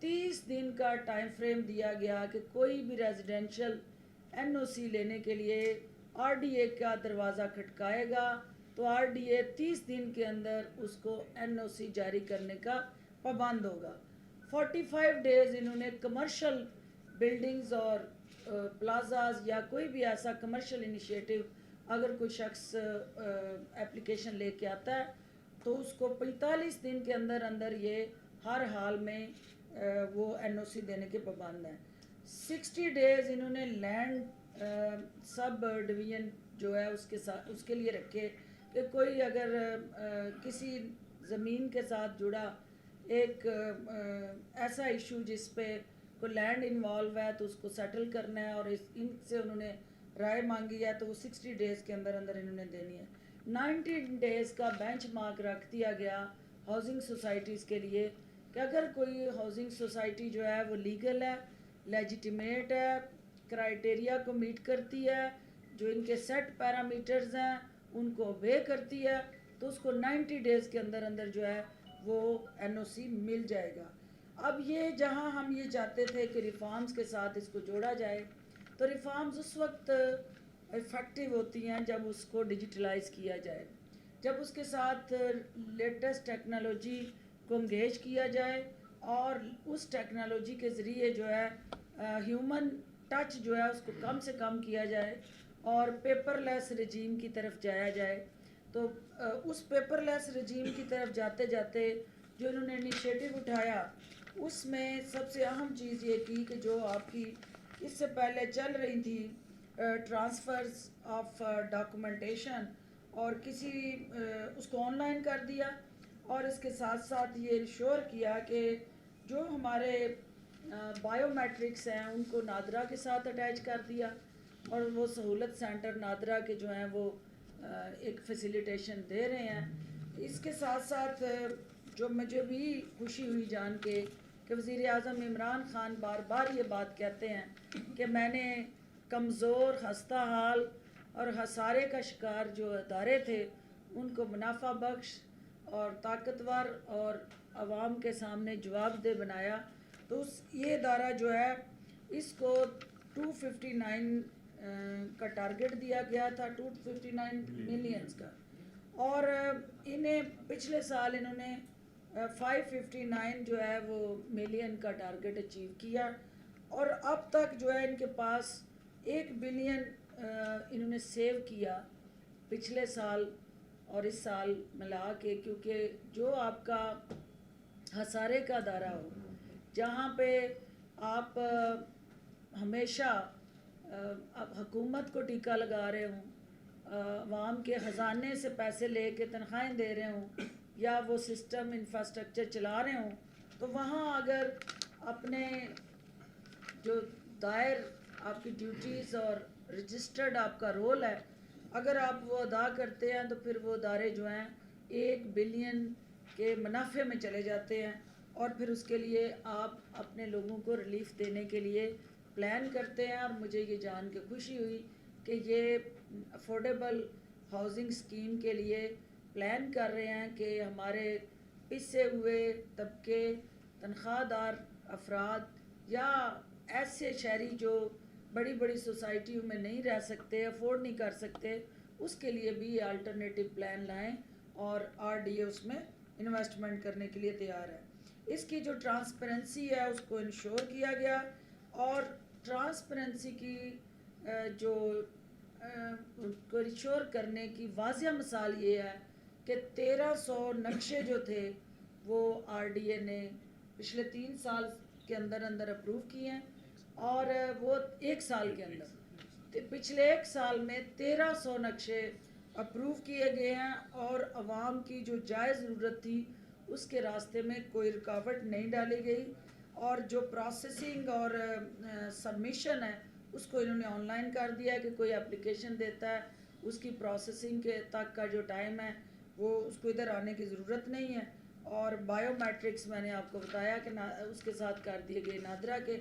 30 दिन का time frame दिया गया कि कोई भी रेजिडेंशियल एनओसी लेने के लिए आरडीए का दरवाज़ा खटकाएगा तो आरडीए 30 दिन के अंदर उसको एनओसी जारी करने का पाबंद होगा। 45 डेज़ इन्होंने कमर्शियल बिल्डिंग्स और प्लाजाज या कोई भी ऐसा कमर्शियल इनिशिएटिव अगर कोई शख्स एप्लीकेशन लेके आता है तो उसको 45 दिन के अंदर अंदर ये हर हाल में वो एनओसी देने के पाबंद हैं। 60 डेज़ इन्होंने लैंड सब डिवीज़न जो है उसके साथ उसके लिए रखे कि कोई अगर किसी ज़मीन के साथ जुड़ा एक ऐसा इशू जिस पे कोई लैंड इन्वॉल्व है तो उसको सेटल करना है और इनसे उन्होंने राय मांगी है तो वो 60 डेज़ के अंदर अंदर इन्होंने देनी है। 90 डेज़ का बेंच मार्क रख दिया गया हाउसिंग सोसाइटीज़ के लिए कि अगर कोई हाउसिंग सोसाइटी जो है वो लीगल है, लेजिटिमेट है, क्राइटेरिया को मीट करती है, जो इनके सेट पैरामीटर्स हैं उनको ओबे करती है तो उसको 90 डेज़ के अंदर अंदर जो है वो एनओसी मिल जाएगा। अब ये जहां हम ये चाहते थे कि रिफॉर्म्स के साथ इसको जोड़ा जाए तो रिफॉर्म्स उस वक्त इफ़ेक्टिव होती हैं जब उसको डिजिटलाइज किया जाए, जब उसके साथ लेटेस्ट टेक्नोलॉजी को इंगेज किया जाए और उस टेक्नोलॉजी के ज़रिए जो है ह्यूमन टच जो है उसको कम से कम किया जाए और पेपरलेस रजीम की तरफ जाया जाए। तो उस पेपरलेस रजीम की तरफ जाते जाते जो इन्होंने इनिशिएटिव उठाया उसमें सबसे अहम चीज़ ये की कि जो आपकी इससे पहले चल रही थी ट्रांसफ़र्स ऑफ डॉक्यूमेंटेशन और किसी उसको ऑनलाइन कर दिया और इसके साथ साथ ये इंश्योर किया कि जो हमारे बायोमेट्रिक्स हैं उनको नादरा के साथ अटैच कर दिया और वो सहूलत सेंटर नादरा के जो हैं वो एक फैसिलिटेशन दे रहे हैं। इसके साथ साथ जो मुझे भी खुशी हुई जान के कि वज़ीर आज़म इमरान खान बार बार ये बात कहते हैं कि मैंने कमज़ोर, हस्ता हाल और हसारे का शिकार जो अदारे थे उनको मुनाफा बख्श और ताकतवर और आवाम के सामने जवाबदेह बनाया। तो ये इदारा जो है इसको 259 का टारगेट दिया गया था, 259 मिलियंस का, और इन्हें पिछले साल इन्होंने 559 जो है वो मिलियन का टारगेट अचीव किया और अब तक जो है इनके पास 1 बिलियन इन्होंने सेव किया पिछले साल और इस साल मिला के, क्योंकि जो आपका हसारे का दायरा हो जहाँ पे आप हमेशा अब हुकूमत को टीका लगा रहे हों, आवाम के ख़जाने से पैसे ले के तनख्वाहें दे रहे हों या वो सिस्टम इंफ्रास्ट्रक्चर चला रहे हों, तो वहाँ अगर अपने जो दायर आपकी ड्यूटीज़ और रजिस्टर्ड आपका रोल है अगर आप वो अदा करते हैं तो फिर वो अदारे जो हैं 1 बिलियन के मुनाफे में चले जाते हैं और फिर उसके लिए आप अपने लोगों को रिलीफ देने के लिए प्लान करते हैं। और मुझे ये जान के खुशी हुई कि ये अफोर्डेबल हाउसिंग स्कीम के लिए प्लान कर रहे हैं कि हमारे पिसे हुए तबके, तनख्वाहदार अफराद या ऐसे शहरी जो बड़ी बड़ी सोसाइटियों में नहीं रह सकते, अफोर्ड नहीं कर सकते, उसके लिए भी अल्टरनेटिव प्लान लाएं और आरडीए उसमें इन्वेस्टमेंट करने के लिए तैयार है। इसकी जो ट्रांसपेरेंसी है उसको इंश्योर किया गया और ट्रांसपेरेंसी की जो को इंश्योर करने की वाज़िया मिसाल ये है कि 1300 नक्शे जो थे वो आरडीए ने पिछले 3 साल के अंदर अंदर अप्रूव किए हैं और वो 1 साल के अंदर पिछले 1 साल में 1300 नक्शे अप्रूव किए गए हैं और आवाम की जो जायज़ ज़रूरत थी उसके रास्ते में कोई रुकावट नहीं डाली गई और जो प्रोसेसिंग और सबमिशन है उसको इन्होंने ऑनलाइन कर दिया है कि कोई एप्लीकेशन देता है उसकी प्रोसेसिंग के तक का जो टाइम है वो उसको इधर आने की ज़रूरत नहीं है। और बायोमेट्रिक्स मैंने आपको बताया कि उसके साथ कर दिए गए नादरा के